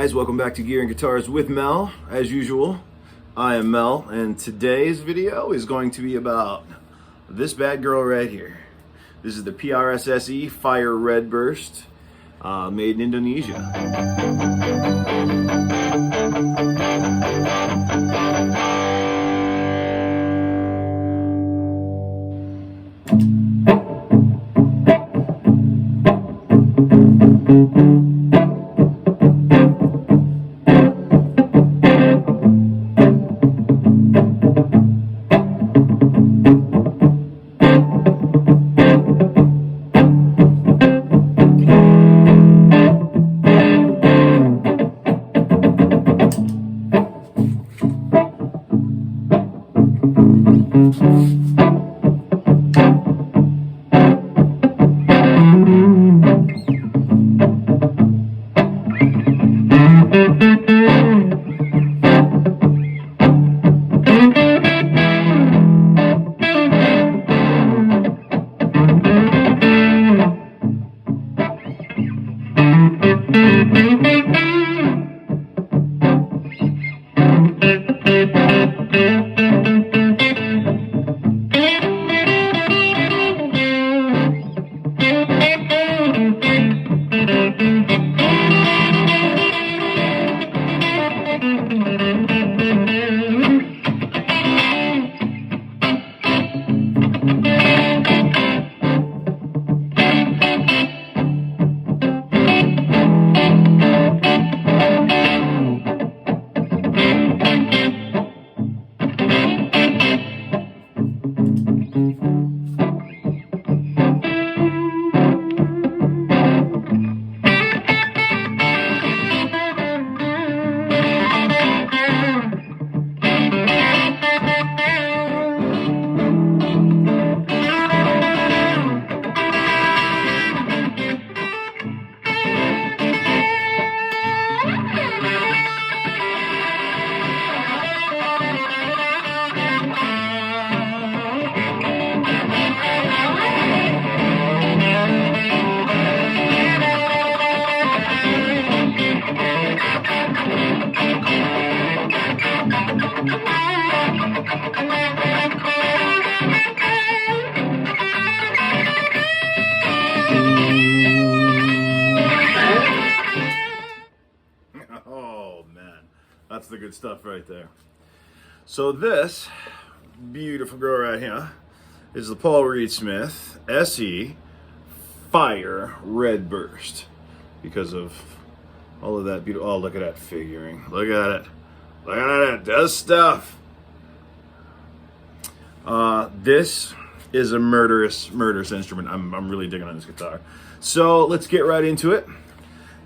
guys, welcome back to Gear and Guitars with Mel. As usual, I am Mel, and today's video is going to be about this bad girl right here. This is the PRS SE Fire Red Burst, made in Indonesia. Oh man, that's the good stuff right there. So this beautiful girl right here is the Paul Reed Smith SE Fire Red Burst, because of all of that beautiful. Oh, look at that figuring. Look at it. Look at it. It does stuff. This is a murderous instrument. I'm really digging on this guitar. So let's get right into it.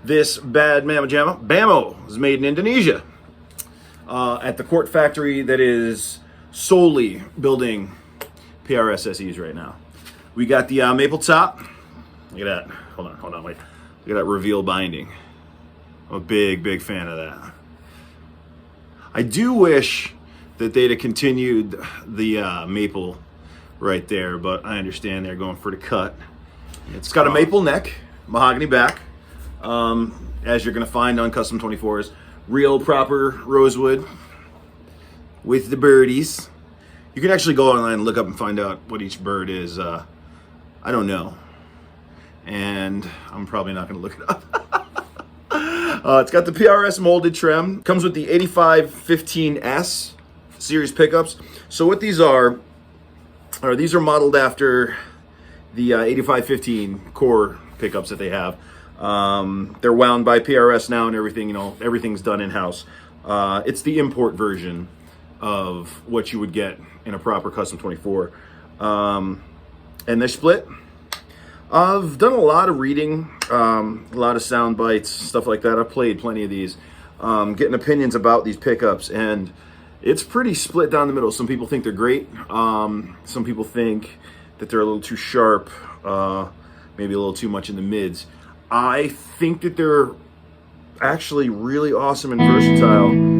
This bad mamma jamma Bammo is made in Indonesia at the Court factory that is solely building PRS SEs right now. We got the maple top. Look at that. Hold on, wait. Look at that reveal binding. I'm a big fan of that. I do wish that they'd have continued the maple right there, but I understand they're going for the cut. It's got a maple neck, mahogany back, as you're going to find on Custom 24s. Real proper rosewood with the birdies. You can actually go online and look up and find out what each bird is. I don't know, and I'm probably not going to look it up. It's got the PRS molded trim. Comes with the 8515S series pickups. So what these are modeled after the 8515 core pickups that they have. They're wound by PRS now and everything, everything's done in-house. It's the import version of what you would get in a proper Custom 24. And they're split. I've done a lot of reading, a lot of sound bites, stuff like that. I've played plenty of these, getting opinions about these pickups, and it's pretty split down the middle. Some people think they're great. Some people think that they're a little too sharp, maybe a little too much in the mids. I think that they're actually really awesome and versatile.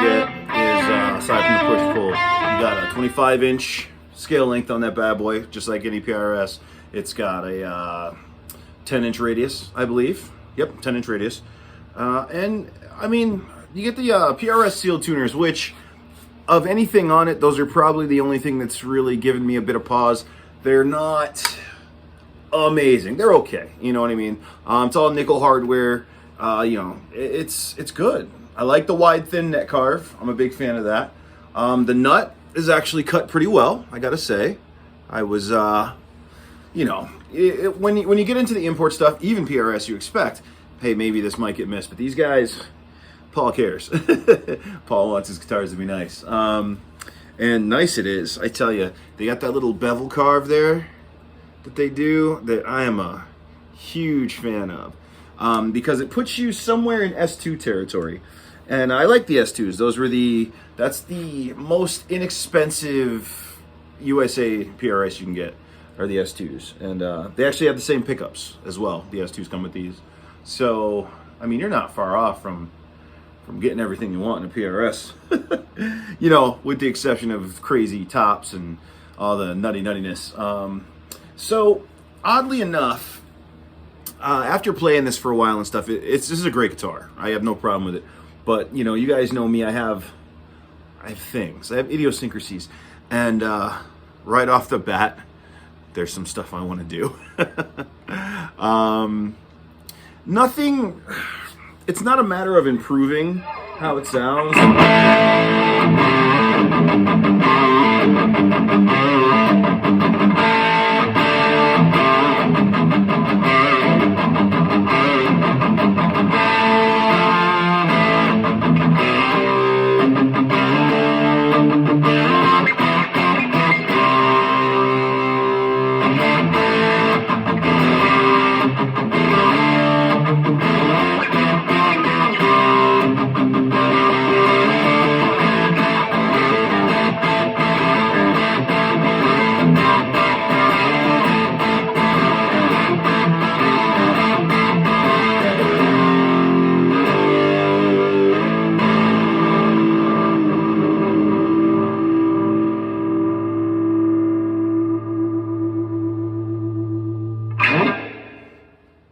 get is, aside from the push-pull, you got a 25-inch scale length on that bad boy, just like any PRS. It's got a 10-inch radius, I believe. Yep, 10-inch radius. And, I mean, you get the PRS seal tuners, which, of anything on it, those are probably the only thing that's really given me a bit of pause. They're not amazing. They're okay. You know what I mean? It's all nickel hardware. You know, it's good. I like the wide, thin net carve. I'm a big fan of that. The nut is actually cut pretty well, I gotta say. I was, you know, when you get into the import stuff, even PRS, you expect, hey, maybe this might get missed. But these guys, Paul cares. Paul wants his guitars to be nice. And nice it is, I tell you. They got that little bevel carve there that they do that I am a huge fan of. Because it puts you somewhere in S2 territory. And I like the S2s. That's the most inexpensive USA PRS you can get, are the S2s. And they actually have the same pickups as well. The S2s come with these. So, I mean, you're not far off from getting everything you want in a PRS. You know, with the exception of crazy tops and all the nuttiness. So, oddly enough, after playing this for a while and stuff, this is a great guitar. I have no problem with it. But, you know, you guys know me, I have things. I have idiosyncrasies. And right off the bat, there's some stuff I want to do. Nothing, it's not a matter of improving how it sounds.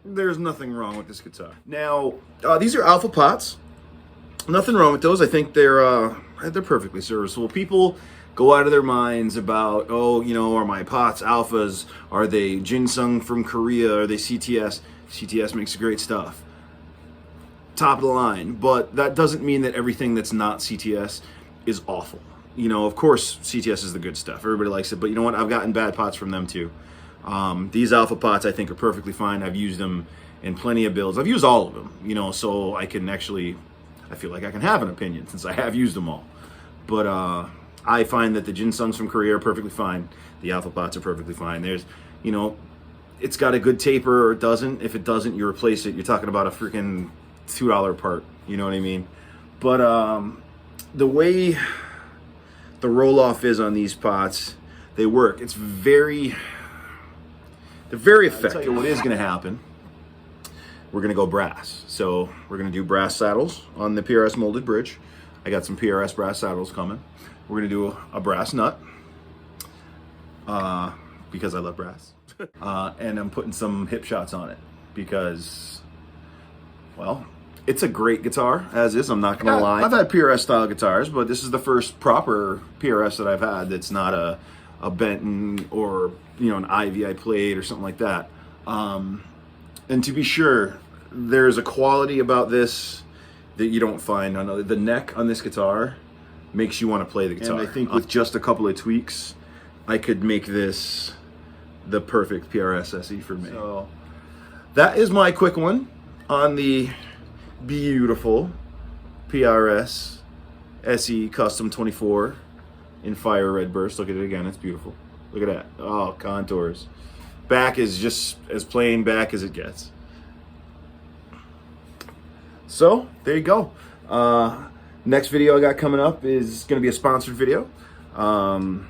There's nothing wrong with this guitar. Now, these are alpha pots. Nothing wrong with those. I think they're perfectly serviceable. People go out of their minds about, oh, you know, are my pots alphas? Are they ginseng from Korea? Are they CTS? CTS makes great stuff. Top of the line. But that doesn't mean that everything that's not CTS is awful. You know, of course, CTS is the good stuff. Everybody likes it. But you know what? I've gotten bad pots from them too. These alpha pots I think are perfectly fine. I've used them in plenty of builds. I've used all of them, you know, so I can actually, I feel like I can have an opinion since I have used them all. But I find that the ginsengs from Korea are perfectly fine. The alpha pots are perfectly fine. There's, you know, it's got a good taper or it doesn't. If it doesn't, you replace it. You're talking about a freaking $2 part, you know what I mean? But the way the roll-off is on these pots, they work. They're very effective. I'll tell you what is going to happen. We're going to go brass. So we're going to do brass saddles on the PRS molded bridge. I got some PRS brass saddles coming. We're going to do a brass nut because I love brass. And I'm putting some hip shots on it because, well, it's a great guitar as is. I'm not going to lie. I've had PRS style guitars, but this is the first proper PRS that I've had that's not a Benton or, you know, an Ivy I played or something like that. And to be sure, there's a quality about this that you don't find on the neck on this guitar makes you want to play the guitar. And I think with just a couple of tweaks, I could make this the perfect PRS SE for me. So that is my quick one on the beautiful PRS SE Custom 24 in Fire Red Burst. Look at it again, it's beautiful. Look at that. Oh, contours. Back is just as plain back as it gets. So, there you go. Next video I got coming up is going to be a sponsored video from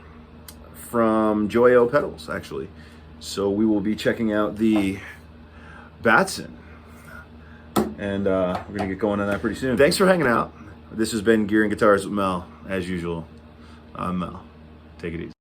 Joyo Pedals, actually. So we will be checking out the Batson. And we're going to get going on that pretty soon. Thanks for hanging out. This has been Gear and Guitars with Mel. As usual, I'm Mel. Take it easy.